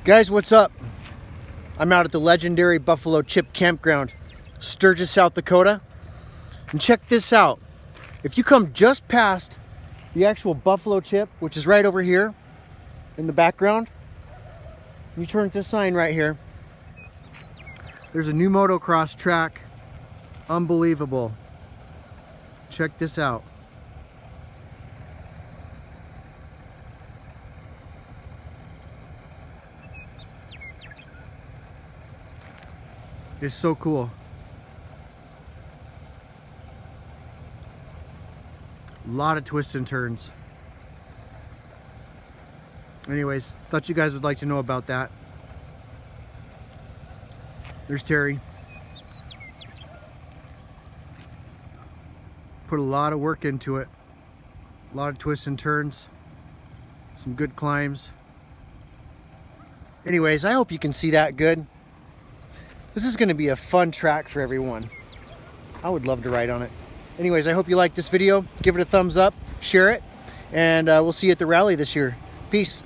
Guys, what's up? I'm out at the legendary Buffalo Chip Campground, Sturgis, South Dakota. And check this out. If you come just past the actual Buffalo Chip, which is right over here in the background, you turn at this sign right here. There's a new motocross track. Unbelievable. Check this out. It's so cool. A lot of twists and turns. Anyways, thought you guys would like to know about that. There's Terry. Put a lot of work into it. A lot of twists and turns. Some good climbs. Anyways, I hope you can see that good. This is going to be a fun track for everyone. I would love to ride on it. Anyways, I hope you like this video. Give it a thumbs up, share it, and we'll see you at the rally this year. Peace.